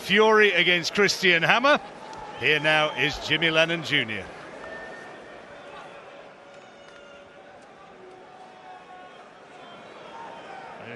Fury against Christian Hammer. Here now is Jimmy Lennon Jr.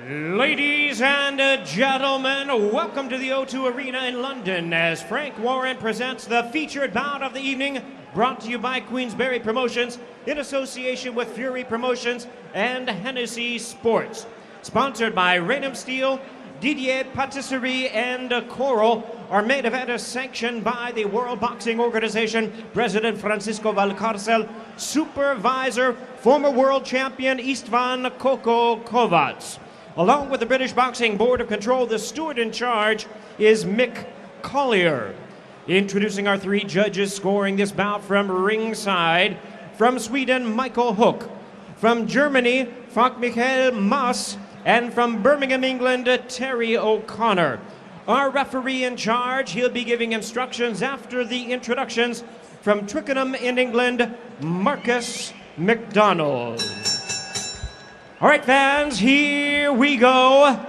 Ladies and gentlemen, welcome to the O2 Arena in London as Frank Warren presents the featured bout of the evening, brought to you by Queensberry Promotions in association with Fury Promotions and Hennessy Sports. Sponsored by Raynham Steel, Didier Patisserie and Coral. Our main event is sanctioned by the World Boxing Organization, President Francisco Valcarcel, Supervisor, former world champion Istvan Koko Kovacs. Along with the British Boxing Board of Control, the steward in charge is Mick Collier. Introducing our three judges scoring this bout from ringside. From Sweden, Michael Hook. From Germany, Frank Michael Maas. And from Birmingham, England, Terry O'Connor. Our referee in charge, he'll be giving instructions after the introductions. From Twickenham in England, Marcus McDonald. All right, fans, here we go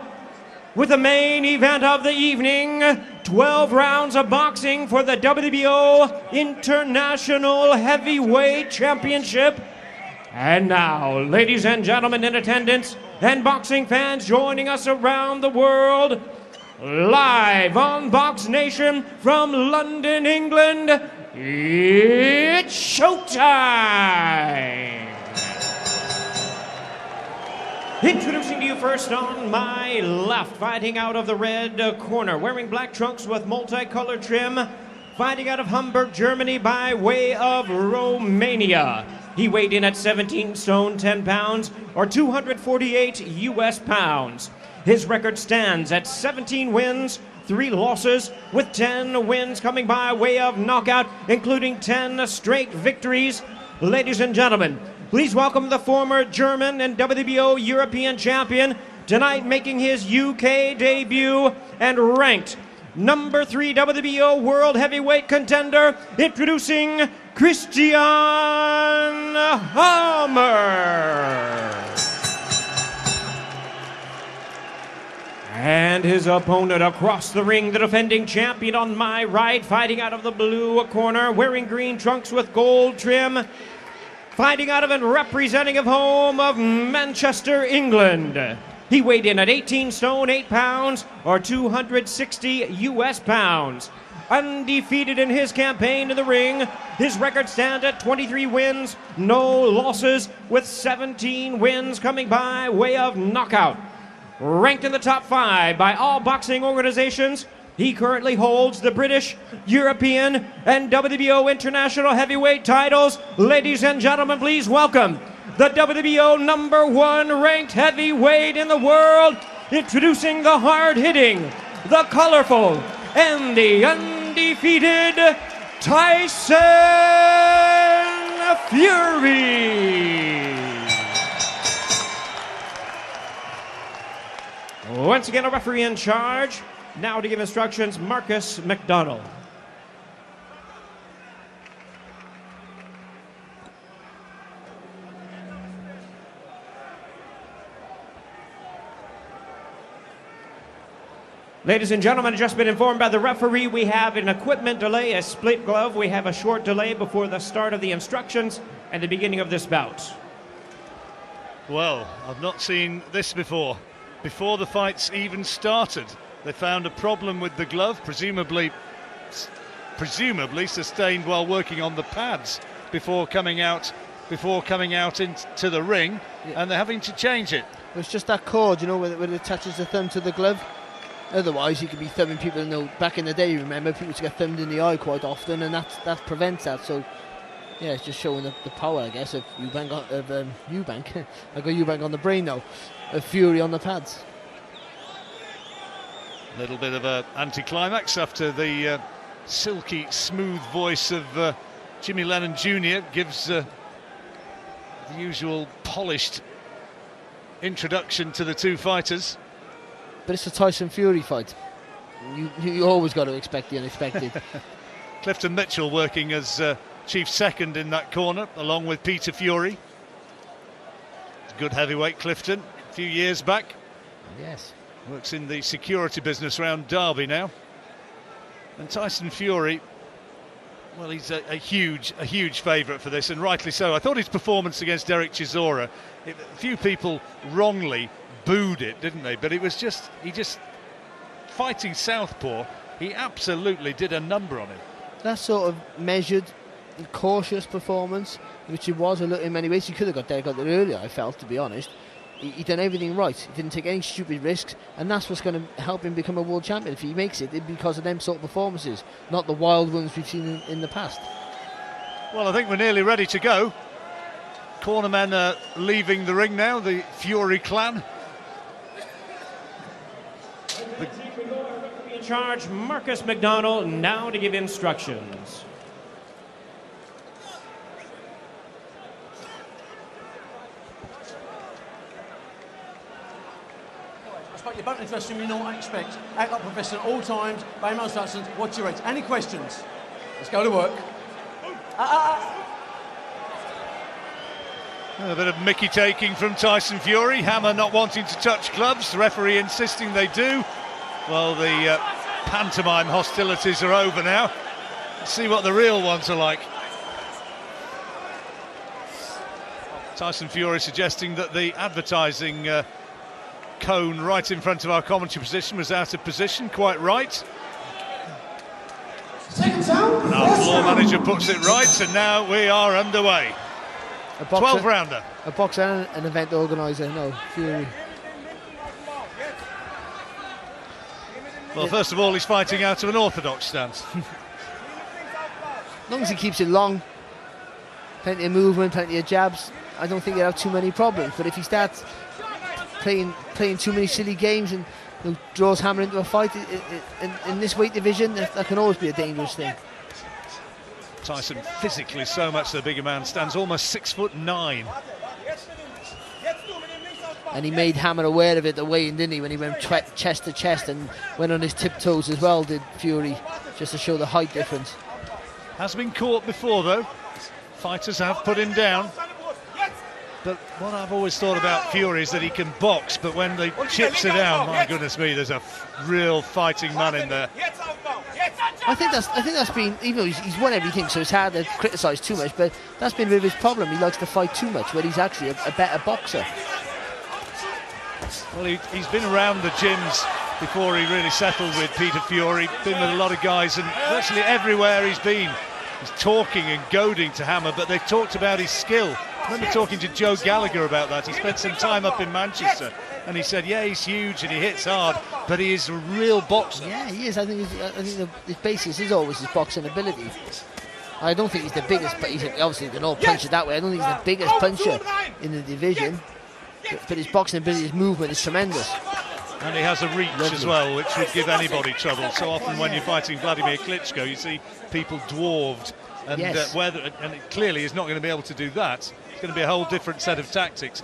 with the main event of the evening. 12 rounds of boxing for the WBO International Heavyweight Championship. And now, ladies and gentlemen in attendance and boxing fans joining us around the world, live on Box Nation from London, England, it's showtime! Introducing to you first on my left, fighting out of the red corner, wearing black trunks with multicolored trim, fighting out of Hamburg, Germany by way of Romania. He weighed in at 17 stone 10 pounds, or 248 US pounds. His record stands at 17 wins, 3 losses, with 10 wins coming by way of knockout, including 10 straight victories. Ladies and gentlemen, please welcome the former German and WBO European champion, tonight making his UK debut and ranked number 3 WBO World Heavyweight contender, introducing Christian Hammer. And his opponent across the ring, the defending champion on my right, fighting out of the blue corner, wearing green trunks with gold trim, fighting out of and representing of home of Manchester, England. He weighed in at 18 stone 8 pounds, or 260 US pounds. Undefeated in his campaign in the ring, his record stands at 23 wins, no losses, with 17 wins coming by way of knockout. Ranked in the top 5 by all boxing organizations, he currently holds the British, European, and WBO International Heavyweight titles. Ladies and gentlemen, please welcome the WBO number 1 ranked heavyweight in the world, introducing the hard-hitting, the colorful, and the undefeated Tyson Fury. Once again, a referee in charge. Now to give instructions, Marcus McDonald. Ladies and gentlemen, just been informed by the referee we have an equipment delay, a split glove. We have a short delay before the start of the instructions and the beginning of this bout. Well, I've not seen this before. Before the fights even started, they found a problem with the glove, presumably sustained while working on the pads before coming out into the ring, and they're having to change it. It's just that cord, you know, where it attaches the thumb to the glove. Otherwise, you could be thumbing people. Back in the day, you remember, people used to get thumbed in the eye quite often, and that prevents that. So, yeah, it's just showing the power, I guess, of Eubank. I got Eubank on the brain now. Of Fury on the pads. A little bit of an anticlimax after the silky, smooth voice of Jimmy Lennon Jr. gives the usual polished introduction to the two fighters. But it's a Tyson Fury fight. You always got to expect the unexpected. Clifton Mitchell working as chief second in that corner, along with Peter Fury. Good heavyweight, Clifton, a few years back. Yes. Works in the security business around Derby now. And Tyson Fury, well, he's a huge favourite for this, and rightly so. I thought his performance against Derek Chisora, a few people wrongly booed it, didn't they? But it was just, fighting southpaw, he absolutely did a number on him. That sort of measured, cautious performance, which he was a little in many ways. He could have got there earlier, I felt, to be honest. He done everything right. He didn't take any stupid risks, and that's what's going to help him become a world champion. If he makes it, it's because of them sort of performances, not the wild ones we've seen in the past. Well, I think we're nearly ready to go. Cornermen are leaving the ring now, the Fury clan. In charge, Marcus McDonald, now to give instructions. You're both interested, you know what I expect. Act like professional at all times, obey my instructions, watch your rates. Any questions? Let's go to work. A bit of Mickey taking from Tyson Fury. Hammer not wanting to touch gloves, the referee insisting they do. Well, the pantomime hostilities are over now. Let's see what the real ones are like. Tyson Fury suggesting that the advertising cone right in front of our commentary position was out of position, quite right. Second sound. And our floor manager puts it right, and now we are underway. 12-rounder. A boxer and an event organiser, no, Fury. Well, first of all, he's fighting out of an orthodox stance. As long as he keeps it long, plenty of movement, plenty of jabs, I don't think he'll have too many problems. But if he starts playing too many silly games and draws Hammer into a fight in this weight division, that can always be a dangerous thing. Tyson physically so much the bigger man, stands almost 6'9". And he made Hammer aware of it the weigh-in, didn't he, when he went chest to chest and went on his tiptoes as well, did Fury, just to show the height difference. Has been caught before though. Fighters have put him down. But what I've always thought about Fury is that he can box, but when they chips it down, my goodness me, there's a real fighting man in there. I think that's been, even though he's won everything, so it's hard to criticise too much, but that's been a bit of his problem. He likes to fight too much, where he's actually a better boxer. Well, he's been around the gyms before he really settled with Peter Fury, been with a lot of guys, and virtually everywhere he's been, he's talking and goading to Hammer, but they've talked about his skill. I remember talking to Joe Gallagher about that. He spent some time up in Manchester, and he said, yeah, he's huge and he hits hard, but he is a real boxer. Yeah, he is. I think his basis is always his boxing ability. I don't think he's the biggest, but he's obviously they can all punch it that way. I don't think he's the biggest puncher in the division, but his boxing ability, his movement is tremendous. And he has a reach as well, which would give anybody trouble. So often when you're fighting Vladimir Klitschko, you see people dwarfed, and and it clearly is not going to be able to do that. It's going to be a whole different set of tactics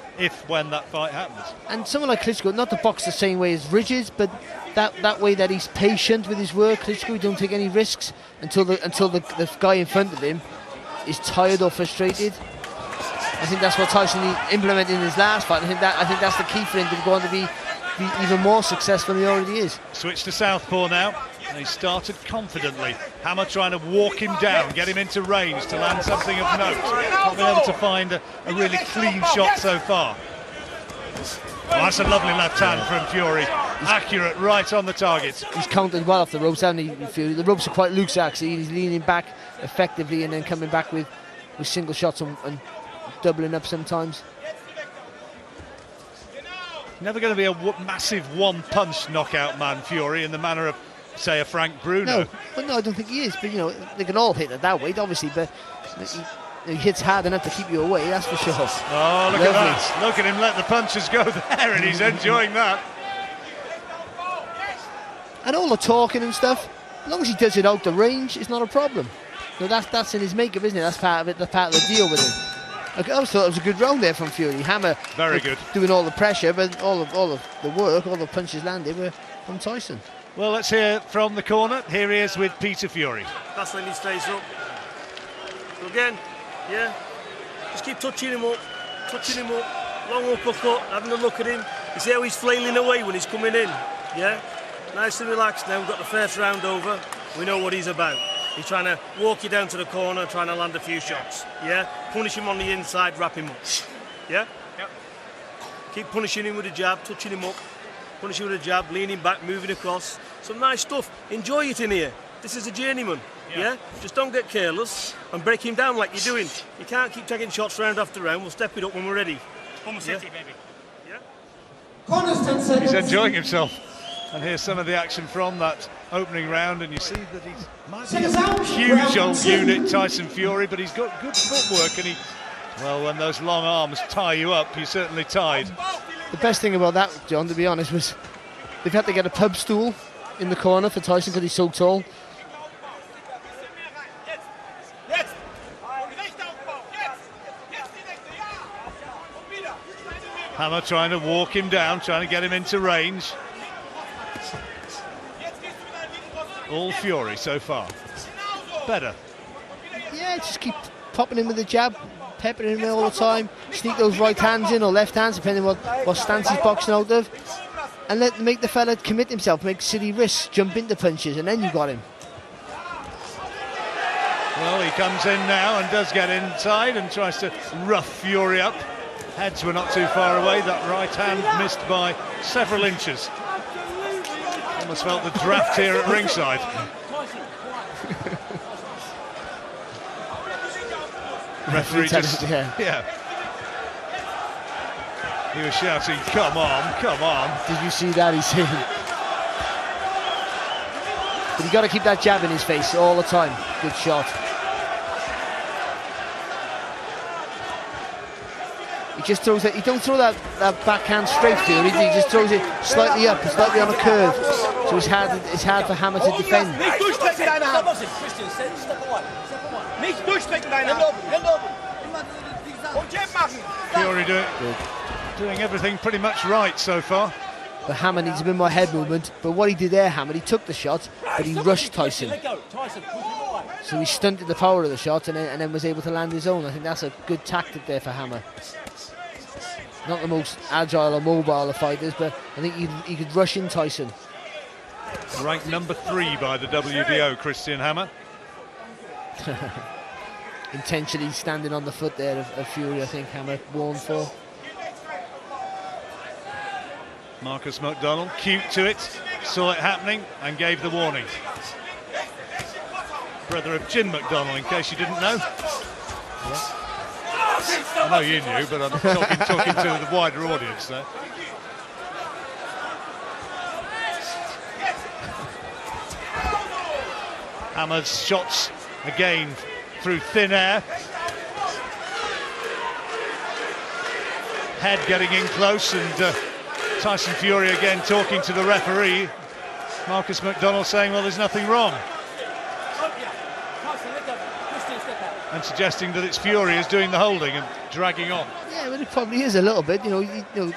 when that fight happens. And someone like Klitschko, not to box the same way as Ridges, but that way that he's patient with his work. Klitschko don't take any risks until the guy in front of him is tired or frustrated. I think that's what Tyson implemented in his last fight. I think that's the key for him to go on to be even more successful than he already is. Switch to southpaw now. And he started confidently. Hammer trying to walk him down, get him into range to land something of note. Not been able to find a really clean shot so far. Oh, that's a lovely left hand from Fury. Accurate, right on the target. He's counted well off the ropes, hasn't he, Fury? The ropes are quite loose, actually. He's leaning back effectively and then coming back with single shots and doubling up sometimes. Never going to be a massive one-punch knockout man, Fury, in the manner of, say, a Frank Bruno. No, I don't think he is. But they can all hit at that weight, obviously. But he hits hard enough to keep you away. That's for sure. Oh, look at that! Look at him let the punches go there, and he's enjoying that. And all the talking and stuff, as long as he does it out the range, it's not a problem. That's in his makeup, isn't it? That's part of it. That's part of the deal with him. I always thought it was a good round there from Fury. Hammer very good, doing all the pressure, but all of the work, all the punches landed were from Tyson. Well, let's hear from the corner. Here he is with Peter Fury. That's when he stays up. So again, yeah, just keep touching him up, long uppercut, having a look at him. You see how he's flailing away when he's coming in, yeah? Nice and relaxed now, we've got the first round over. we know what he's about. He's trying to walk you down to the corner, trying to land a few shots. Yeah? Punish him on the inside, wrap him up. Yeah? Yep. Keep punishing him with a jab, touching him up. Punish him with a jab, leaning back, moving across. Some nice stuff. Enjoy it in here. This is a journeyman. Yeah? Just don't get careless and break him down like you're doing. You can't keep taking shots round after round. We'll step it up when we're ready. Almost 50, baby. Yeah? He's enjoying himself. And here's some of the action from that opening round, and you see that he's might be a huge old unit, Tyson Fury, but he's got good footwork, and well, when those long arms tie you up, you're certainly tied. The best thing about that, John, to be honest, was they've had to get a pub stool in the corner for Tyson because he's so tall. Hammer trying to walk him down, trying to get him into range. All Fury so far. Better. Yeah, just keep popping him with the jab, peppering him all the time, sneak those right hands in or left hands, depending on what stance he's boxing out of, and make the fella commit himself, make silly risks, jump into punches, and then you got him. Well, he comes in now and does get inside and tries to rough Fury up. Heads were not too far away. That right hand missed by several inches. Almost felt the draft here at ringside. Referee just, yeah. He was shouting, "Come on, come on!" Did you see that? He's saying, but you got to keep that jab in his face all the time. Good shot. He just throws it. He don't throw that backhand straight through. He just throws it slightly up, slightly on a curve. So it's hard for Hammer to defend. Fury doing everything pretty much right so far. But Hammer needs a bit more head movement. But what he did there, Hammer, he took the shot, but he rushed Tyson. So he stunted the power of the shot and then was able to land his own. I think that's a good tactic there for Hammer. Not the most agile or mobile of fighters, but I think he could rush in Tyson. Ranked number 3 by the WBO, Christian Hammer. Intentionally standing on the foot there of Fury, I think Hammer warned for. Marcus McDonald, cute to it, saw it happening and gave the warning. Brother of Jim McDonald, in case you didn't know. Yeah. I know you knew, but I'm talking to the wider audience there. Hammer's shots again through thin air. Head getting in close, and Tyson Fury again talking to the referee. Marcus McDonald saying, well, there's nothing wrong. And suggesting that it's Fury who's doing the holding and dragging on. Yeah, but it probably is a little bit. You know,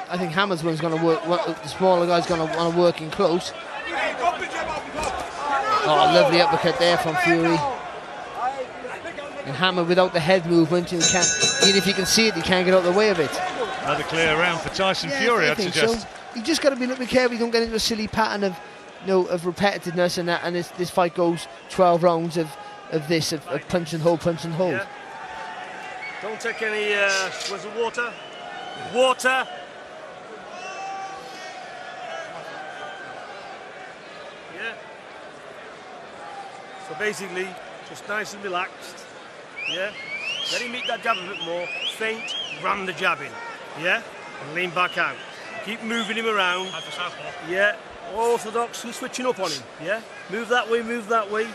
I think Hammer's one's going to work. The smaller guy's going to want to work in close. Oh, lovely uppercut there from Fury. And Hammer, without the head movement, even if you can see it, you can't get out of the way of it. Another clear round for Tyson Fury, I'd suggest. So. You just got to be a little bit careful. You don't get into a silly pattern of repetitiveness, and this fight goes 12 rounds of punch and hold, punch and hold. Yeah. Don't take any. Was it water? Water. Yeah. So basically, just nice and relaxed. Yeah. Let him meet that jab a bit more. Feint, ram the jab in. Yeah. And lean back out. Keep moving him around. Yeah. Orthodox, he's switching up on him. Yeah. Move that way, move that way.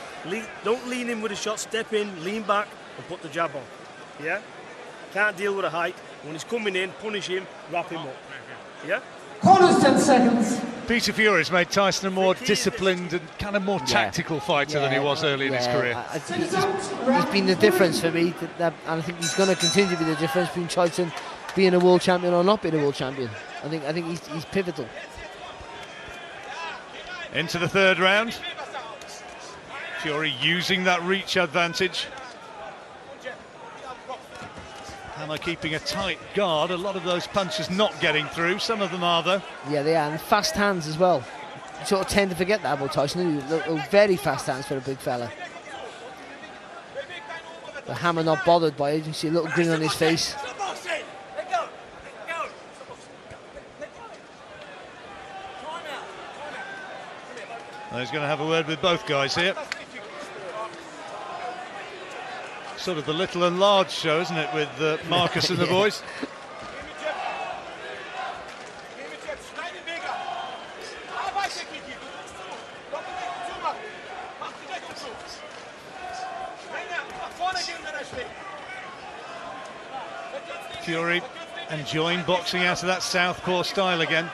Don't lean in with a shot. Step in, lean back, and put the jab on. Yeah. Can't deal with a height. When he's coming in, punish him, wrap him up. Yeah. Corners 10 seconds. Peter Fury's made Tyson a more disciplined and kind of more tactical fighter than he was early in his career. He's been the difference for me, and I think he's going to continue to be the difference between Tyson being a world champion or not being a world champion. I think he's pivotal. Into the third round. Fury using that reach advantage. Hammer keeping a tight guard. A lot of those punches not getting through. Some of them are, though. Yeah, they are. And fast hands as well. You sort of tend to forget that about Tyson. Very fast hands for a big fella. But Hammer not bothered by it. You see a little grin on his face. Well, he's going to have a word with both guys here. Sort of the little and large show, isn't it, with Marcus and the boys? Fury enjoying boxing out of that southpaw style again.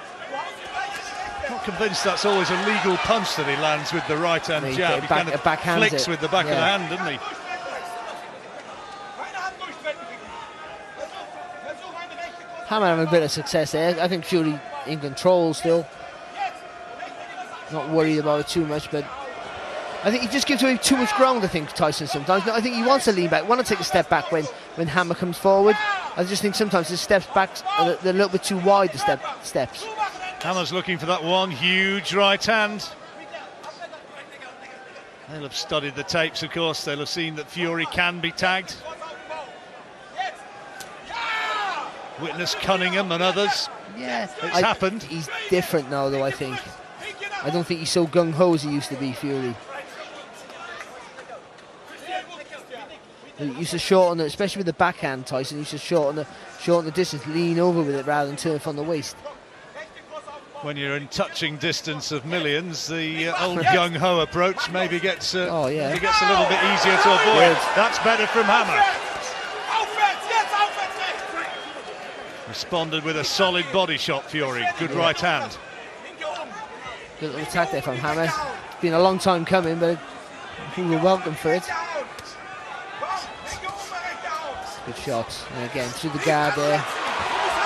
Not convinced that's always a legal punch that he lands with the right hand jab. He kind of flicks with the back of the hand, doesn't he? Hammer having a bit of success there. I think Fury in control still. Not worried about it too much, but I think he just gives away too much ground, I think, Tyson sometimes. I think he wants to lean back, want to take a step back when Hammer comes forward. I just think sometimes his steps back are a little bit too wide, the steps. Hammer's looking for that one huge right hand. They'll have studied the tapes, of course. They'll have seen that Fury can be tagged. Witness Cunningham and others. Yeah, it's happened. He's different now, though, I think. I don't think he's so gung-ho as he used to be, Fury. He used to shorten it, especially with the backhand, Tyson. He used to shorten the distance, lean over with it rather than turn from the waist. When you're in touching distance of millions, the old gung-ho approach maybe gets maybe gets a little bit easier to avoid. That's better from Hammer. Responded with a solid body shot, Fury. Good right hand. Good little attack there from Hammer. It's been a long time coming, but I think we're welcome for it. Good shots. And again, through the guard there.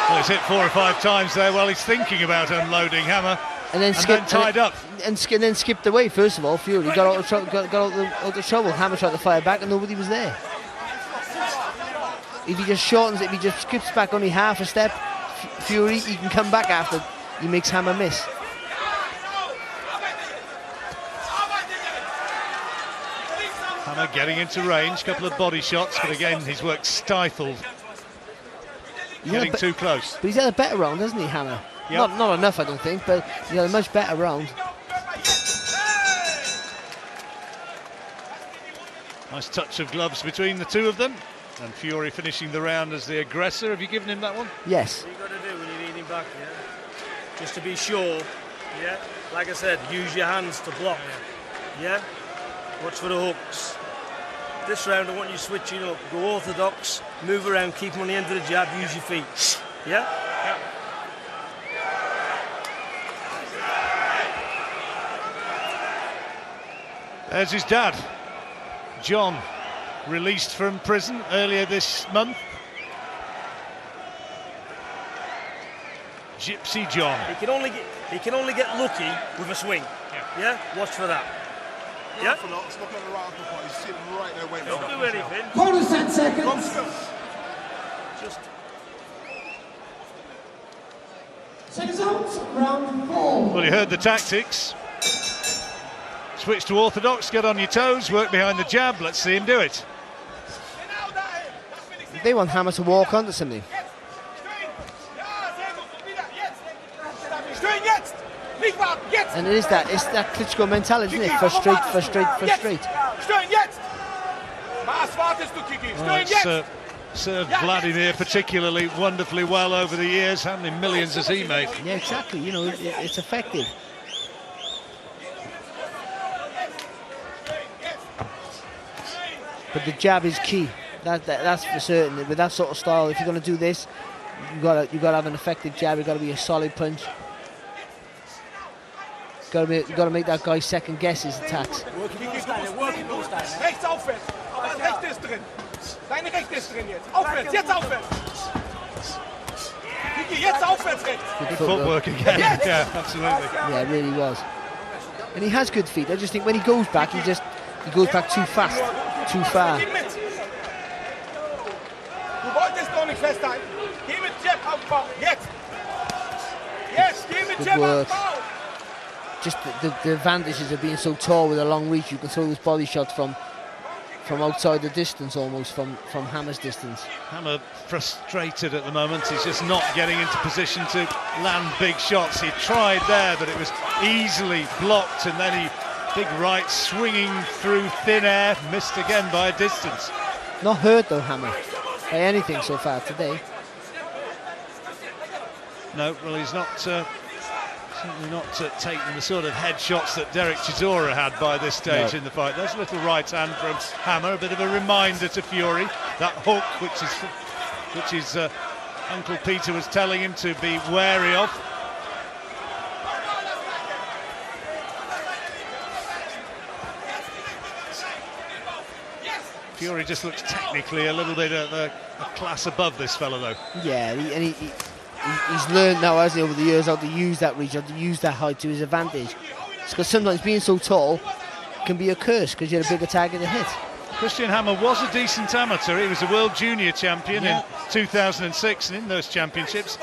Well, he's hit 4 or 5 times there while he's thinking about unloading Hammer. And then tied up. And then skipped away, first of all. Fury got out of trouble. Hammer tried to fire back and nobody was there. If he just shortens it, if he just skips back only half a step, Fury, he can come back after he makes Hammer miss. Hammer getting into range, couple of body shots, but again his work stifled. Getting too close. But he's had a better round, hasn't he, Hammer? Yep. Not enough, I don't think, but he had a much better round. Nice touch of gloves between the two of them. And Fury finishing the round as the aggressor. Have you given him that one? Yes. What you got to do when you need him back, yeah? Just to be sure, yeah? Like I said, use your hands to block, yeah? Watch for the hooks. This round I want you switching up. Go orthodox, move around, keep him on the end of the jab, use your feet. Yeah? Yeah. There's his dad, John, released from prison earlier this month. Gypsy John. He can only get lucky with a swing. Yeah? Watch for that. Yeah? Don't do anything. Bonus 10 seconds. Just. Seconds out. Round 4. Well, you heard the tactics. Switch to orthodox, get on your toes, work behind the jab. Let's see him do it. They want Hammer to walk onto something. And it's that Klitschko mentality, isn't it? Frustrate. Well, served Vladimir particularly wonderfully well over the years. How many millions has he made? Yeah, exactly. You know, it's effective. But the jab is key. That's for certain. With that sort of style, if you're going to do this, you got to have an effective jab. You've got to be a solid punch. You've got to make that guy second guess his attacks. Rechts aufwärts. Dein rechte ist drin. Deine rechte ist drin jetzt. Aufwärts, jetzt aufwärts. Kiki, jetzt aufwärts rechts. Good footwork again. Yeah, absolutely. Yeah, it really was. And he has good feet. I just think when he goes back, he goes back too fast, too far. Du wolltest doch nicht festhalten. Geh mit Jab aufbauen. Jetzt. Jetzt, geh mit Jab aufbauen. just the advantages of being so tall with a long reach. You can throw those body shots from outside the distance, almost from Hammer's distance. Hammer frustrated at the moment. He's just not getting into position to land big shots. He tried there, but it was easily blocked, and then big right swinging through thin air, missed again by a distance. Not hurt though, Hammer, by anything so far today. No, well, he's not certainly not taking the sort of headshots that Derek Chisora had by this stage in the fight. There's a little right hand from Hammer, a bit of a reminder to Fury, that hook which his Uncle Peter was telling him to be wary of. Fury just looks technically a little bit a class above this fellow, though. Yeah, he's learned now, hasn't he, over the years, how to use that reach, how to use that height to his advantage. Because sometimes being so tall can be a curse, because you're a bigger target to hit. Christian Hammer was a decent amateur. He was a world junior champion in 2006, and in those championships,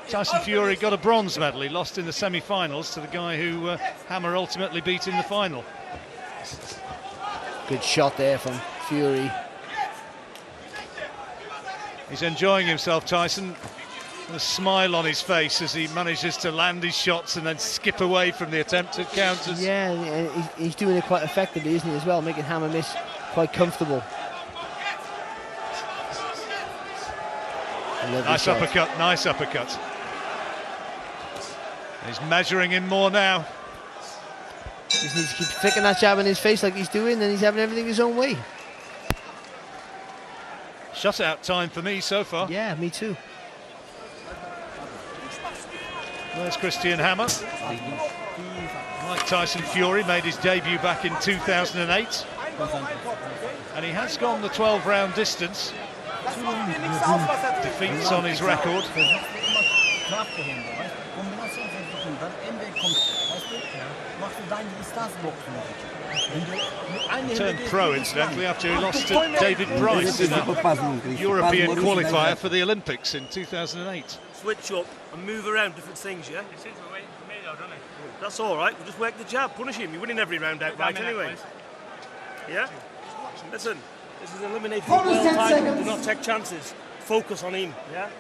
Tyson Fury got a bronze medal. He lost in the semi-finals to the guy who Hammer ultimately beat in the final. Good shot there from Fury. He's enjoying himself, Tyson. A smile on his face as he manages to land his shots and then skip away from the attempted counters. Yeah, he's doing it quite effectively, isn't he, as well, making Hammer miss quite comfortable. Nice uppercut, nice uppercut. He's measuring him more now. Just needs to keep flicking that jab in his face like he's doing, and he's having everything his own way. Shutout time for me so far. Yeah, me too. There's Christian Hammer. Like Tyson Fury, made his debut back in 2008. And he has gone the 12-round distance. Defeats on his record. Turned pro, incidentally, after he lost to David Price in a European qualifier for the Olympics in 2008. Switch up and move around different things, yeah? That's all right. We'll just work the jab, punish him. You're winning every round outright anyway. Yeah? Listen, this is eliminating well time. Do not take chances. Focus on him, yeah?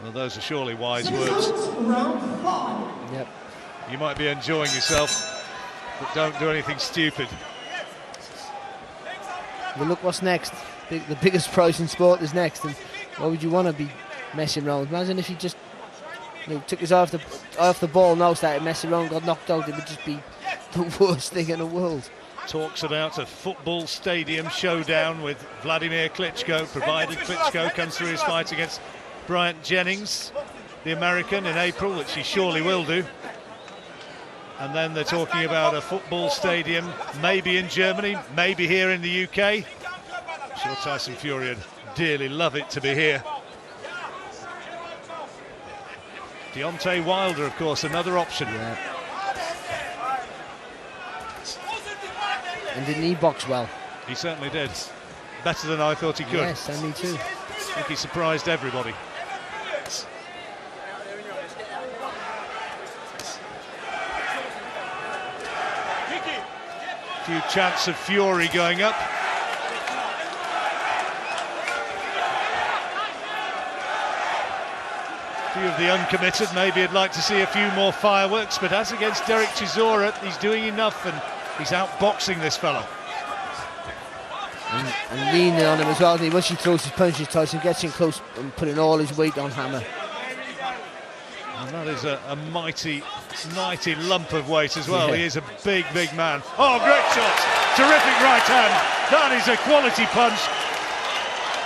Well, those are surely wise words. Yep. You might be enjoying yourself, but don't do anything stupid. Well, look what's next. The biggest prize in sport is next, and why would you want to be messing around? Imagine if you just took his eye off the ball, now started messing around, got knocked out. It would just be the worst thing in the world. Talks about a football stadium showdown with Vladimir Klitschko, provided Klitschko comes through his fight against Bryant Jennings, the American, in April, which he surely will do. And then they're talking about a football stadium, maybe in Germany, maybe here in the UK. I'm sure Tyson Fury would dearly love it to be here. Deontay Wilder, of course, another option. Yeah. And didn't he box well? He certainly did. Better than I thought he could. Yes, and me too. I think he surprised everybody. Few chants of Fury going up. Few of the uncommitted, maybe he'd like to see a few more fireworks, but as against Derek Chisora, he's doing enough and he's outboxing this fella. And leaning on him as well. Once he throws his punches, Tyson gets in close and putting all his weight on Hammer. And that is a mighty lump of weight as well. Yeah. He is a big man. Oh, great shot. Terrific right hand. That is a quality punch.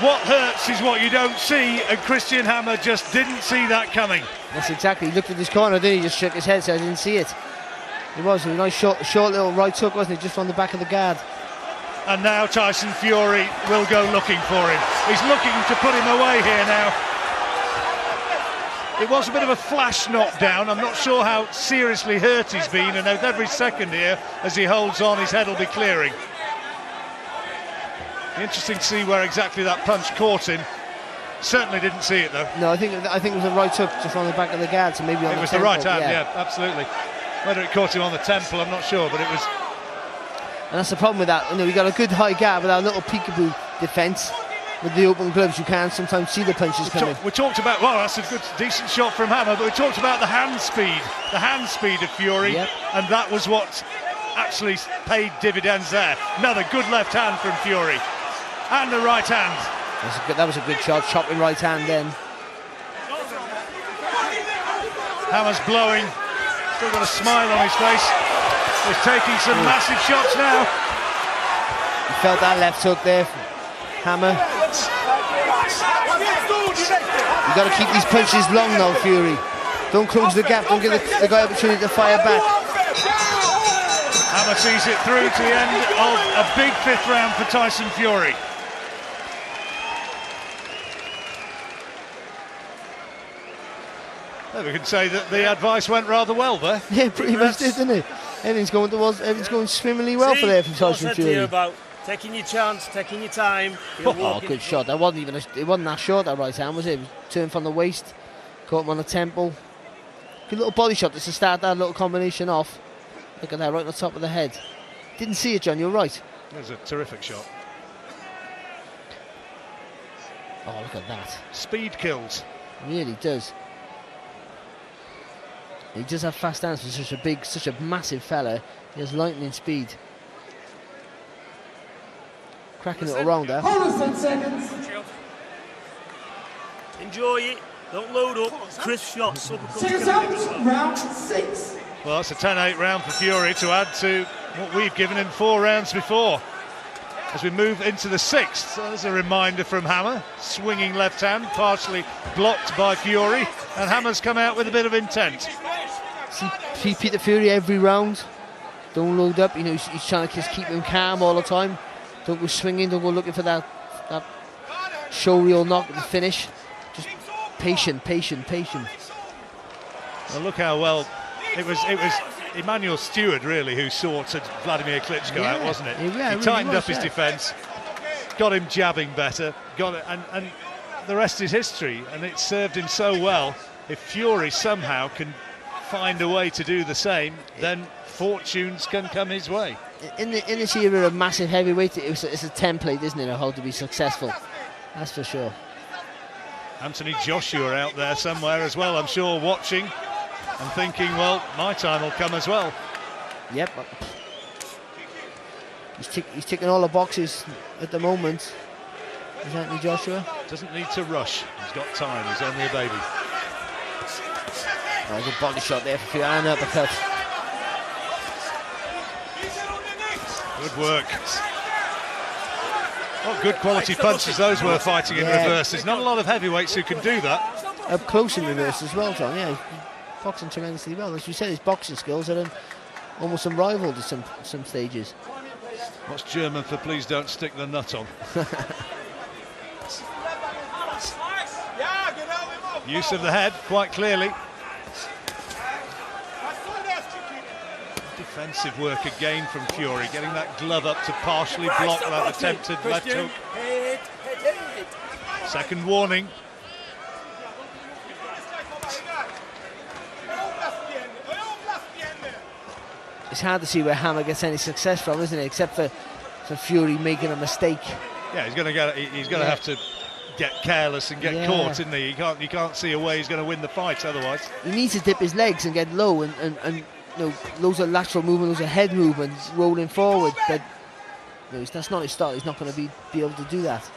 What hurts is what you don't see, and Christian Hammer just didn't see that coming. That's exactly. He looked at his corner, then he just shook his head, so I didn't see it. It was a nice short little right hook, wasn't it? Just on the back of the guard. And now Tyson Fury will go looking for him. He's looking to put him away here now. It was a bit of a flash knockdown. I'm not sure how seriously hurt he's been, and with every second here, as he holds on, his head will be clearing. Interesting to see where exactly that punch caught him. Certainly didn't see it though. No, I think it was a right hook just on the back of the guard, so maybe on It was the temple, right hand, yeah, absolutely. Whether it caught him on the temple, I'm not sure, but it was. And that's the problem with that. You know, we got a good high guard with our little peekaboo defence. With the open gloves, you can sometimes see the punches coming. We talked about, well, that's a good, decent shot from Hammer, but we talked about the hand speed of Fury, and that was what actually paid dividends there. Another good left hand from Fury, and the right hand. That was a good shot, chopping right hand then. Hammer's blowing, still got a smile on his face. He's taking some massive shots now. You felt that left hook there, Hammer. You've got to keep these punches long now, Fury. Don't close the gap, don't give the guy opportunity to fire back. Hammer sees it through to the end of a big 5th round for Tyson Fury. Well, we can say that the advice went rather well there. Yeah, pretty much did, didn't it? Everything's going swimmingly well for there from Tyson Fury. About taking your chance, taking your time. Oh, good shot. That wasn't even it wasn't that short, that right hand, was it? It was turned from the waist, caught him on the temple. Good little body shot just to start that little combination off. Look at that, right on the top of the head. Didn't see it, John, you're right. It was a terrific shot. Oh, look at that. Speed kills. Really does. He does have fast hands for such a massive fella. He has lightning speed. Cracking it around there. Hold on 10 seconds. Enjoy it. Don't load up. Crisp shots. 6 rounds, round 6. Well, that's a 10-8 round for Fury to add to what we've given him 4 rounds before. As we move into the 6th, so there's a reminder from Hammer. Swinging left hand, partially blocked by Fury, and Hammer's come out with a bit of intent. See Peter Fury every round. Don't load up. You know, he's trying to just keep him calm all the time. Don't go swinging. Don't go looking for that show reel knock at the finish. Just patient. Well, look how well it was Emmanuel Stewart really who sorted Vladimir Klitschko out, wasn't it? Yeah, he really tightened was, up his defence, got him jabbing better, and the rest is history. And it served him so well. If Fury somehow can find a way to do the same, then fortunes can come his way. In this era of massive heavyweight, it's a template, isn't it, of how to be successful? That's for sure. Anthony Joshua out there somewhere as well, I'm sure, watching and thinking, well, my time will come as well. Yep. He's ticking all the boxes at the moment. Is Anthony Joshua? Doesn't need to rush. He's got time. He's only a baby. Oh, good body shot there for Fury, and an uppercut. Good work. What good quality punches those were fighting in reverse. There's not a lot of heavyweights who can do that. Up close in reverse as well, John. Yeah, he's boxing tremendously well. As you said, his boxing skills are almost unrivaled at some stages. What's German for please don't stick the nut on? Use of the head, quite clearly. Defensive work again from Fury, getting that glove up to partially block that attempted left hook. Second warning. It's hard to see where Hammer gets any success from, isn't it? Except for Fury making a mistake. Yeah, he's going to have to get careless and get caught, isn't he? You can't see a way he's going to win the fight otherwise. He needs to dip his legs and get low and you know, loads of lateral movement, loads of head movement, rolling forward. But you know, that's not his style. He's not going to be able to do that.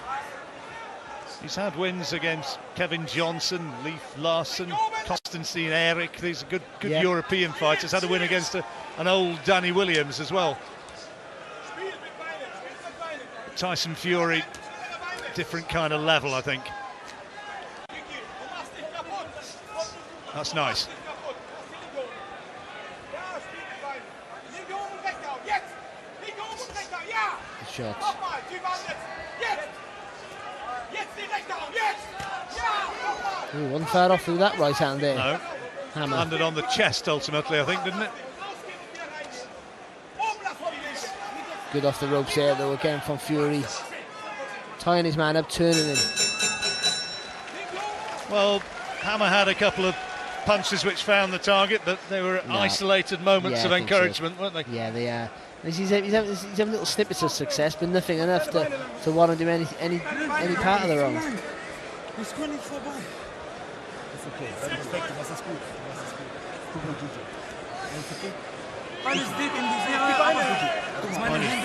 He's had wins against Kevin Johnson, Leif Larsson, Konstantin Erik. These are good European fighters. Had a win against an old Danny Williams as well. Tyson Fury, different kind of level, I think. That's nice. Good shot. Ooh, wasn't far off through that right hand there. No. Hammer. Landed on the chest ultimately, I think, didn't it? Good off the ropes there though again from Fury. Tying his man up, turning him. Well, Hammer had a couple of punches which found the target, but they were isolated moments of encouragement, weren't they? Yeah, they are. He's having little snippets of success, but nothing enough to warrant him any part of the round.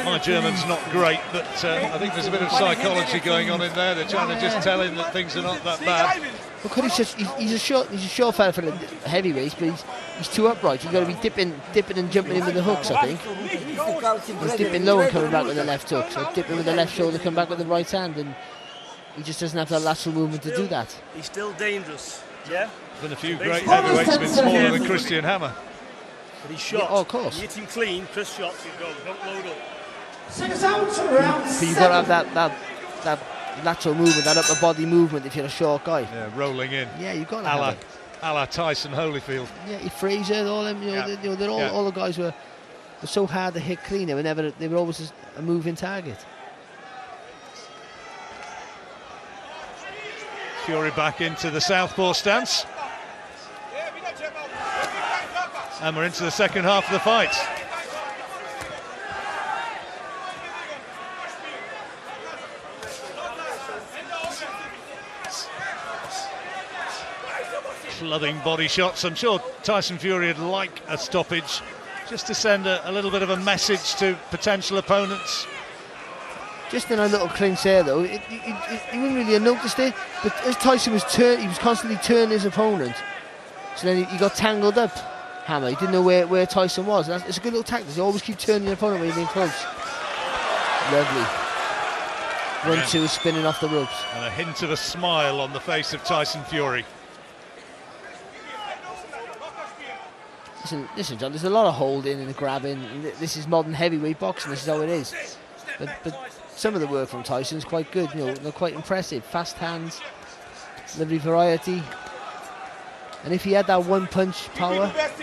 My German's not great, but I think there's a bit of psychology going on in there. They're trying to just tell him that things are not that bad. Well, he's a short fella for the heavyweights, but he's too upright. You've got to be dipping and jumping in with the hooks, I think. He's dipping low and coming back with the left hook, so dipping with the left shoulder, come back with the right hand, and he just doesn't have that lateral movement to do that. He's still dangerous, yeah? Been a few great heavyweights have been smaller than Christian Hammer. But he's shot. Yeah, of course. You hit him clean, Chris shots, you go, don't load up. 6 rounds, round But 7. you've got to have that lateral movement, that upper body movement if you're a short guy. Yeah, rolling in. Yeah, you've got to have it. A la Tyson Holyfield. Yeah, Fraser, all them, they're all the guys were so hard to hit clean. They were always a moving target. Fury back into the southpaw stance. And we're into the second half of the fight. Flooding body shots. I'm sure Tyson Fury would like a stoppage just to send a little bit of a message to potential opponents. Just in a little clinch there, though, you wouldn't really have noticed it, but as Tyson was he was constantly turning his opponent. So then he got tangled up, Hammer. He didn't know where Tyson was. It's a good little tactic. You always keep turning your opponent when you're being close. Lovely. 1-2, spinning off the ropes. And a hint of a smile on the face of Tyson Fury. Listen, John, there's a lot of holding and grabbing. This is modern heavyweight boxing. This is how it is. But some of the work from Tyson's quite good. They're quite impressive. Fast hands, lovely variety. And if he had that one punch power, if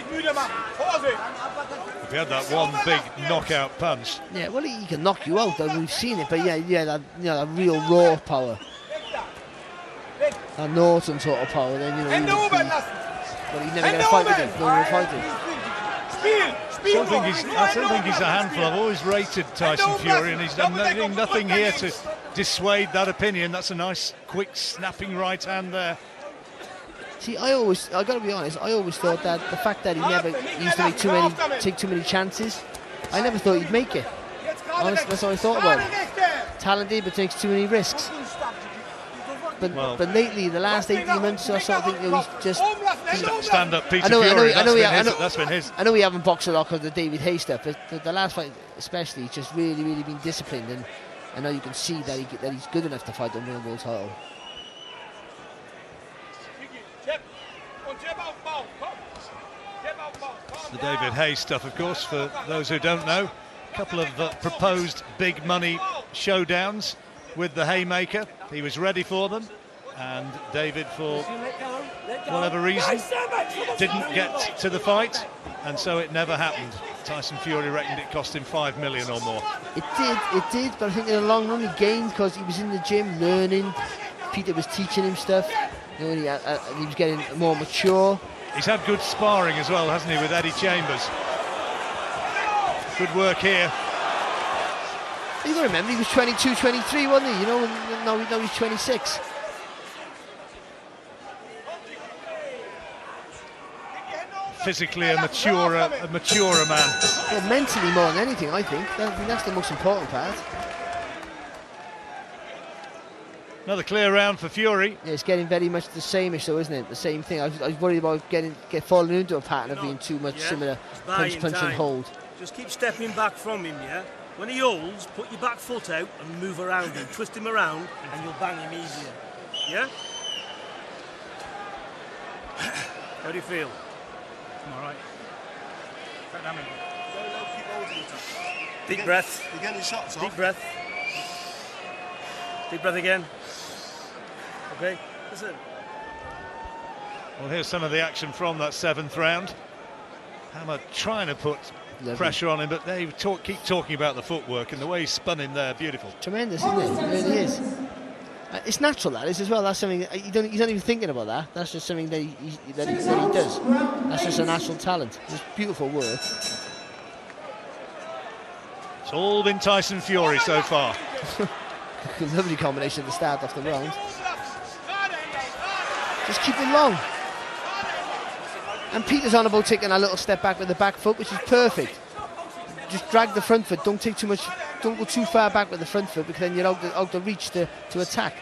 he had that one big knockout punch, yeah, well, he can knock you out. We've seen it, but that real raw power, that Norton sort of power. Then but he's never going to fight with him. No one will fight him. I still think he's a handful. I've always rated Tyson Fury, and he's done nothing here to dissuade that opinion. That's a nice, quick, snapping right hand there. See, I got to be honest, I always thought that the fact that he never used to take too many chances, I never thought he'd make it. Honestly, that's what I thought about him. Talented, but takes too many risks. But lately, the last 18 months, I sort of think he's just stand up, Peter Fury. That's been his. I know we haven't boxed a lot because of the David Hay stuff, but the last fight, especially, he's just really been disciplined, and I know you can see that he's good enough to fight the world title. The David Hay stuff, of course, for those who don't know. A couple of proposed big money showdowns with the Haymaker. He was ready for them, and David, for whatever reason, didn't get to the fight, and so it never happened. Tyson Fury reckoned it cost him $5 million or more. It did, but I think in the long run he gained because he was in the gym learning. Peter was teaching him stuff. He was getting more mature. He's had good sparring as well, hasn't he, with Eddie Chambers? Good work here. You got to remember, he was 22, 23, wasn't he? Now he's 26. Physically a maturer man. Well, mentally more than anything, I think. That's the most important part. Another clear round for Fury. Yeah, it's getting very much the same-ish, though, isn't it? The same thing. I was worried about falling into a pattern of being too much similar punch, and hold. Just keep stepping back from him, yeah? When he holds, put your back foot out and move around him. Twist him around and you'll bang him easier. Yeah? How do you feel? I'm all right. Deep breath. You're getting shots off. Deep breath. Deep breath again. Okay, listen. Well, here's some of the action from that 7th round. Hammer trying to put pressure on him, but they keep talking about the footwork and the way he spun in there. Beautiful. Tremendous, isn't it? It really is. It's natural, that is, as well. That's something he's not even thinking about that. That's just something that he does. That's just a natural talent. It's beautiful work. It's all been Tyson Fury so far. Lovely combination at the start off the round. Just keep him long. And Peter's on about taking a little step back with the back foot, which is perfect. Just drag the front foot. Don't take too much. Don't go too far back with the front foot, because then you're out the reach to attack.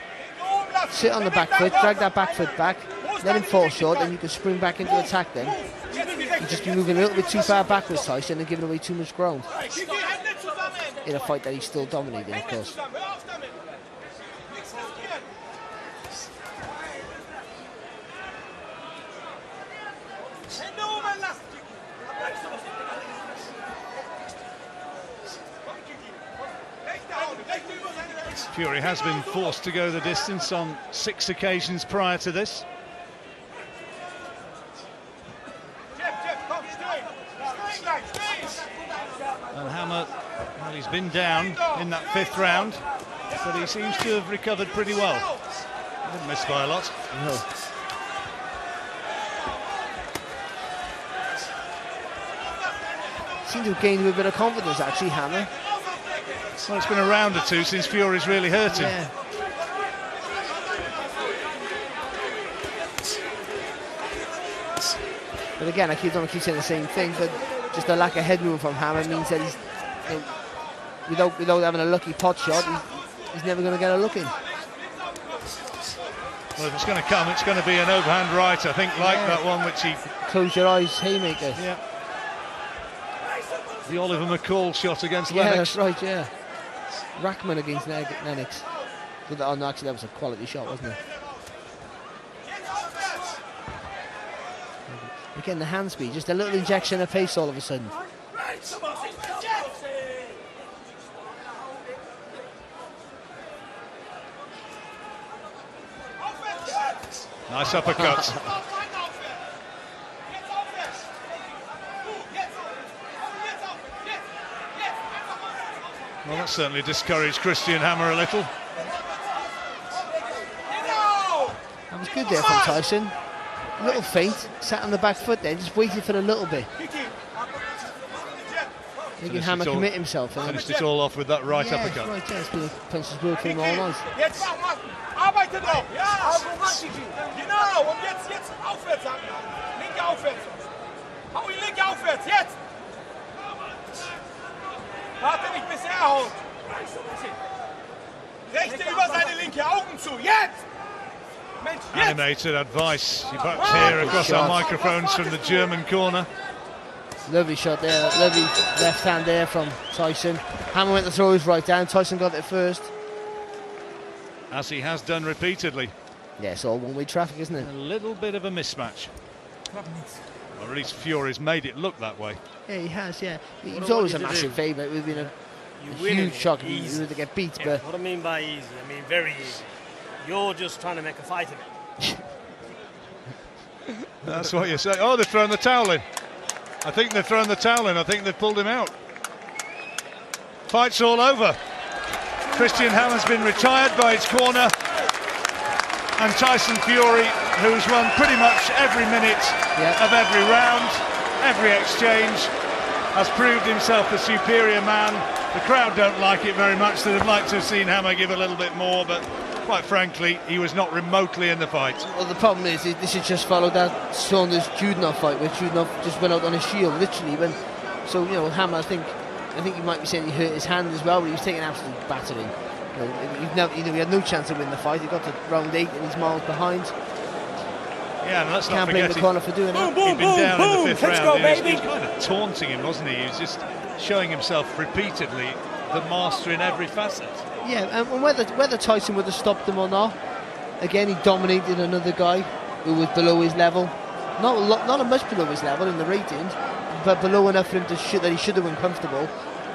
Sit on the back foot, drag that back foot back, let him fall short, and you can spring back into attack then. You just be moving a little bit too far backwards, Tyson, and giving away too much ground. In a fight that he's still dominating, of course. Fury has been forced to go the distance on 6 occasions prior to this. And Hammer, well, he's been down in that 5th round, but he seems to have recovered pretty well. He didn't miss by a lot. No. Seems to have gained a bit of confidence, actually, Hammer. Well, it's been a round or 2 since Fury's really hurt him. Yeah. But again, I don't keep saying the same thing, but just the lack of head movement from Hammer means that he's, without having a lucky pot shot, he's never going to get a look in. Well, if it's going to come, it's going to be an overhand right, I think, like that one which he... Close your eyes, haymaker. Yeah. The Oliver McCall shot against Yeah, Lennox. that's right, yeah. Rackman against Lennox. Oh no, actually that was a quality shot, wasn't it? Again, the hand speed, just a little injection of pace all of a sudden. Nice uppercut. Well, that certainly discouraged Christian Hammer a little. That was good there from Tyson. A little feint, sat on the back foot there, just waited for a little bit. Making Hammer commit himself. Finished it all off with that right uppercut. Right, yeah, it's been a puncher's work for him all night. Arbeite drauf. Ja. Genau. Und jetzt aufwärts. Linke aufwärts. Hau ihn linke aufwärts. Jetzt. Warte nicht, bis haut. Rechte über seine linke. Augen zu. Jetzt. Mensch, jetzt. Animated advice. You perhaps hear across our microphones from the German corner. Lovely shot there. Lovely left hand there from Tyson. Hammer went to throw his right down. Tyson got it first. As he has done repeatedly. Yeah, it's all one-way traffic, isn't it? A little bit of a mismatch. Or at least Fury's made it look that way. Yeah, he has, yeah. He was always a massive favourite. It would have been a huge shock if he were to get beat. Yeah, but what I mean by easy, I mean very easy. You're just trying to make a fight of it. That's what you say. Oh, they've thrown the towel in. I think they've thrown the towel in. I think they've pulled him out. Fight's all over. Christian Hammer's been retired by his corner, and Tyson Fury, who's won pretty much every minute of every round, every exchange, has proved himself the superior man. The crowd don't like it very much. They'd have liked to have seen Hammer give a little bit more, but quite frankly, he was not remotely in the fight. Well, the problem is, this has just followed that Saunders-Judenov fight, where Judenov just went out on a shield, literally. So, you know, Hammer, I think you might be saying he hurt his hand as well, but he was taking absolute battering. He had no chance to win the fight. He got to round 8 and he's miles behind. Yeah, and let's Can't not blame forget the corner for doing that. He'd been down in the 5th round. Go, He was kind of taunting him, wasn't he? He was just showing himself repeatedly the master in every facet. Yeah, and whether Tyson would have stopped him or not, again, he dominated another guy who was below his level. Not much below his level in the ratings, but below enough for him to that he should have been comfortable.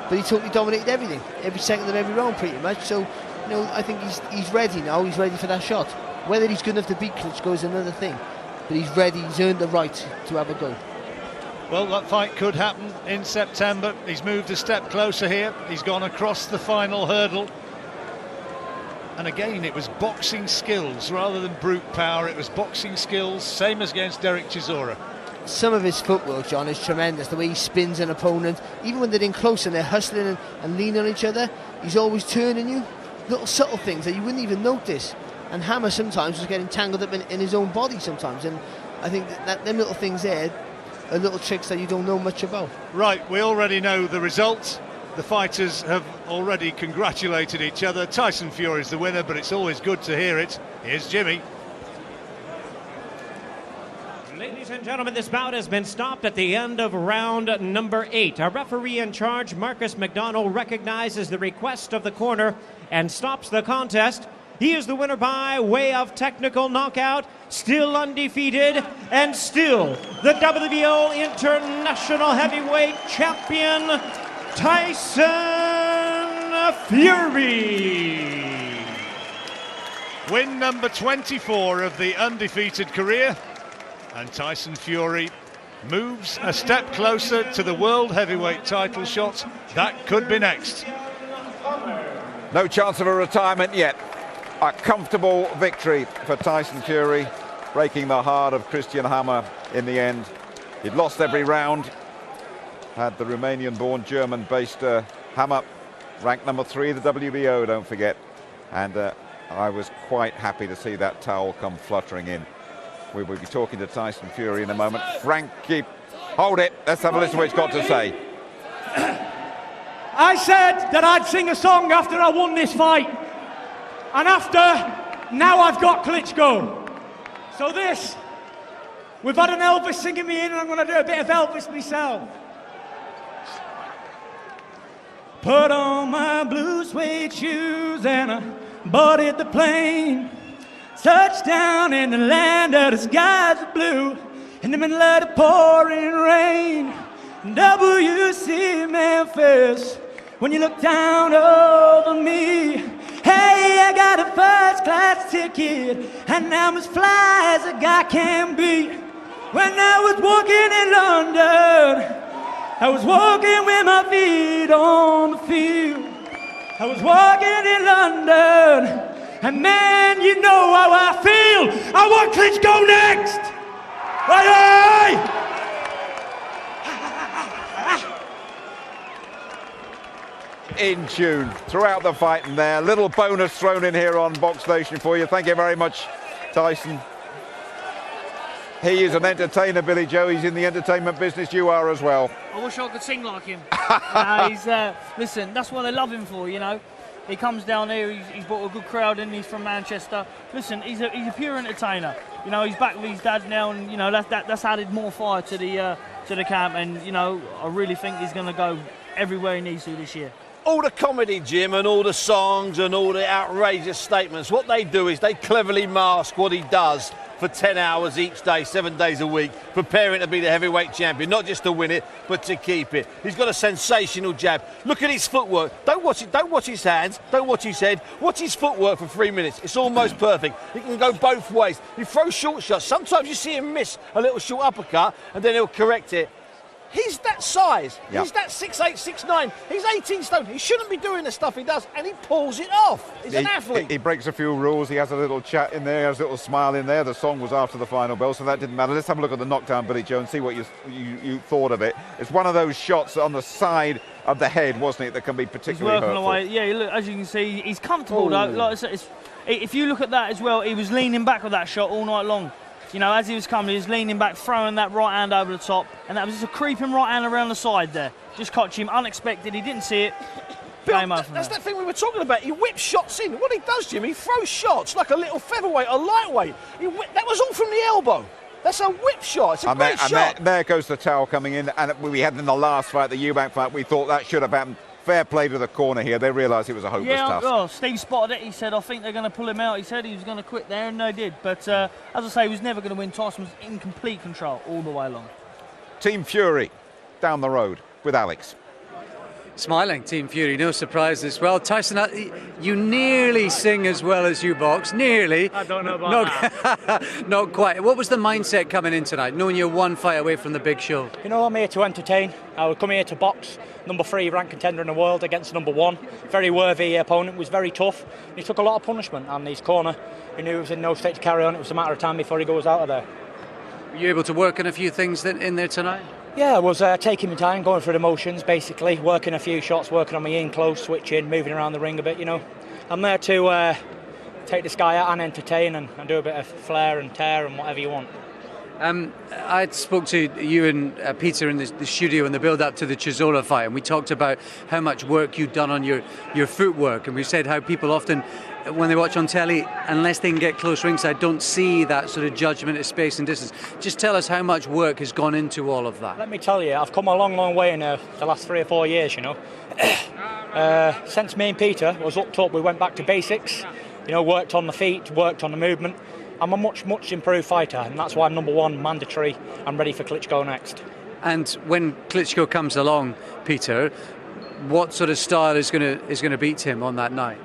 But he totally dominated everything, every second of every round pretty much. So, you know, I think he's ready now. He's ready for that shot. Whether he's good enough to beat Klitschko is another thing. But he's ready. He's earned the right to have a go. Well, that fight could happen in September. He's moved a step closer here. He's gone across the final hurdle. And again, it was boxing skills rather than brute power. It was boxing skills, same as against Derek Chisora. Some of his footwork, John, is tremendous. The way he spins an opponent, even when they're in close and they're hustling and leaning on each other, he's always turning you. Little subtle things that you wouldn't even notice. And Hammer sometimes was getting tangled up in his own body sometimes. And I think that them little things there are little tricks that you don't know much about. Right, we already know the result. The fighters have already congratulated each other. Tyson Fury is the winner, but it's always good to hear it. Here's Jimmy. Ladies and gentlemen, this bout has been stopped at the end of round number 8. Our referee in charge, Marcus McDonald, recognizes the request of the corner and stops the contest. He is the winner by way of technical knockout, still undefeated, and still the WBO International Heavyweight Champion, Tyson Fury. Win number 24 of the undefeated career. And Tyson Fury moves a step closer to the world heavyweight title shot. That could be next. No chance of a retirement yet. A comfortable victory for Tyson Fury, breaking the heart of Christian Hammer in the end. He'd lost every round. Had the Romanian-born German-based Hammer, ranked number 3 in the WBO, don't forget. And I was quite happy to see that towel come fluttering in. We will be talking to Tyson Fury in a moment. Frankie, hold it. Let's have a listen to what he's got to say. I said that I'd sing a song after I won this fight. And now I've got Klitschko. So we've had an Elvis singing me in, and I'm going to do a bit of Elvis myself. Put on my blue suede shoes and I boarded the plane. Touchdown in the land of the skies are blue, in the middle of the pouring rain. WC Memphis, when you look down over me. Hey, I got a first class ticket, and I'm as fly as a guy can be. When I was walking in London, I was walking with my feet on the field. I was walking in London, and man, you know how I feel. I want Klitschko next. Hey! In tune throughout the fight, and there, little bonus thrown in here on Box Nation for you. Thank you very much, Tyson. He is an entertainer, Billy Joe. He's in the entertainment business. You are as well. I wish I could sing like him. Listen, that's what they love him for, you know. He comes down here, he's brought a good crowd in, he's from Manchester. Listen, he's a pure entertainer. You know, he's back with his dad now, and, you know, that's added more fire to the camp, and, you know, I really think he's going to go everywhere he needs to this year. All the comedy, Jim, and all the songs and all the outrageous statements, what they do is they cleverly mask what he does for 10 hours each day, 7 days a week, preparing to be the heavyweight champion, not just to win it, but to keep it. He's got a sensational jab. Look at his footwork. Don't watch it. Don't watch his hands. Don't watch his head. Watch his footwork for 3 minutes. It's almost perfect. He can go both ways. He throws short shots. Sometimes you see him miss a little short uppercut, and then he'll correct it. He's that size. Yep. He's that 6'8", 6'9". He's 18 stone. He shouldn't be doing the stuff he does, and he pulls it off. He's an athlete. He breaks a few rules. He has a little chat in there, has a little smile in there. The song was after the final bell, so that didn't matter. Let's have a look at the knockdown, Billy Joe, and see what you thought of it. It's one of those shots on the side of the head, wasn't it, that can be particularly hurtful. Away. Yeah, look, as you can see, he's comfortable, though. Like I said, if you look at that as well, he was leaning back with that shot all night long. You know, as he was coming, he was leaning back, throwing that right hand over the top, and that was just a creeping right hand around the side there. Just caught him unexpected. He didn't see it. That's that thing we were talking about. He whips shots in. What he does, Jim, he throws shots like a little featherweight, a lightweight. That was all from the elbow. That's a whip shot. It's a great shot. There goes the towel coming in, and we had in the last fight, the Eubank fight, we thought that should have happened. Fair play to the corner here. They realised it was a hopeless task. Yeah, Steve spotted it. He said, I think they're going to pull him out. He said he was going to quit there, and they did. But as I say, he was never going to win. Tyson was in complete control all the way along. Team Fury down the road with Alex. Smiling, Team Fury, no surprise as well. Tyson, you nearly sing as well as you box, nearly. I don't know about that. Not quite. What was the mindset coming in tonight, knowing you're one fight away from the big show? You know, I'm here to entertain. I would come here to box number 3 ranked contender in the world against number 1. Very worthy opponent, was very tough. He took a lot of punishment, and his corner, he knew he was in no state to carry on. It was a matter of time before he goes out of there. Were you able to work on a few things in there tonight? Yeah, I was taking my time, going through the motions, basically, working a few shots, working on my in close, switching, moving around the ring a bit, you know. I'm there to take this guy out and entertain and do a bit of flair and tear and whatever you want. I spoke to you and Peter in the studio in the build-up to the Chisora fight, and we talked about how much work you'd done on your footwork, and we said how people often, when they watch on telly, unless they can get close ringside, don't see that sort of judgment of space and distance. Just tell us how much work has gone into all of that. Let me tell you, I've come a long, long way in the last 3 or 4 years, you know. Since me and Peter was up top, we went back to basics, you know, worked on the feet, worked on the movement. I'm a much, much improved fighter, and that's why I'm number 1, mandatory. I'm ready for Klitschko next. And when Klitschko comes along, Peter, what sort of style is going to beat him on that night?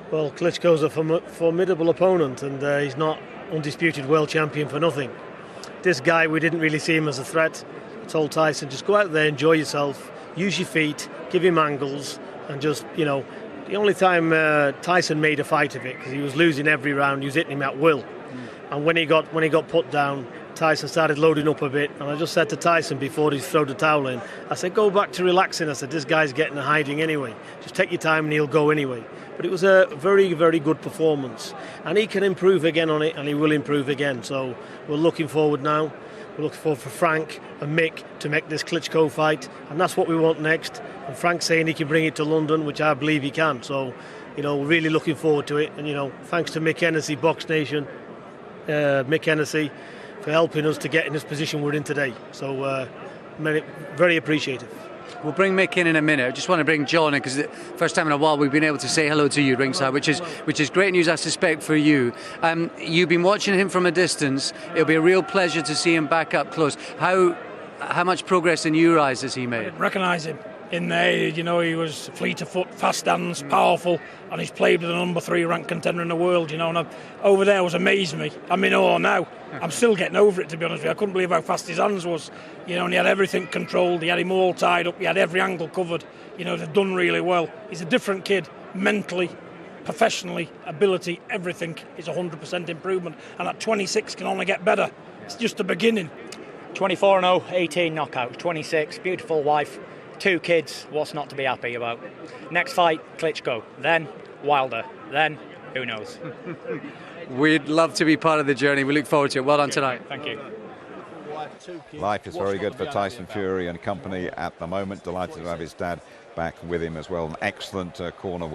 Well, Klitschko's a formidable opponent, and he's not undisputed world champion for nothing. This guy, we didn't really see him as a threat. I told Tyson, just go out there, enjoy yourself, use your feet, give him angles, and just, you know, the only time Tyson made a fight of it, because he was losing every round, he was hitting him at will. And when he got put down, Tyson started loading up a bit, and I just said to Tyson before he threw the towel in, I said, go back to relaxing. I said, this guy's getting a hiding anyway. Just take your time and he'll go anyway. But it was a very, very good performance. And he can improve again on it, and he will improve again. So we're looking forward now. We're looking forward for Frank and Mick to make this Klitschko fight, and that's what we want next. And Frank's saying he can bring it to London, which I believe he can. So, you know, we're really looking forward to it. And, you know, thanks to Mick Hennessy, Box Nation, Mick Hennessy, for helping us to get in this position we're in today. So, very appreciative. We'll bring Mick in a minute. I just want to bring John in, because the first time in a while we've been able to say hello to you ringside, which is great news, I suspect, for you. You've been watching him from a distance. It'll be a real pleasure to see him back up close. How much progress in your eyes has he made? I didn't recognise him in there. You know, he was fleet of foot, fast hands, powerful, and he's played with the number 3 ranked contender in the world, you know, and over there was amazed me. I'm in awe now. I'm still getting over it, to be honest with you. I couldn't believe how fast his hands was, you know, and he had everything controlled. He had him all tied up. He had every angle covered. You know, they've done really well. He's a different kid, mentally, professionally, ability, everything is 100% improvement. And at 26 can only get better. It's just the beginning. 24-0, 18 knockouts, 26, beautiful wife, 2 kids, what's not to be happy about? Next fight, Klitschko, then Wilder, then who knows? We'd love to be part of the journey. We look forward to it. Well done tonight. Thank you. Life is very good for Tyson Fury and company at the moment. Delighted to have his dad back with him as well. An excellent corner.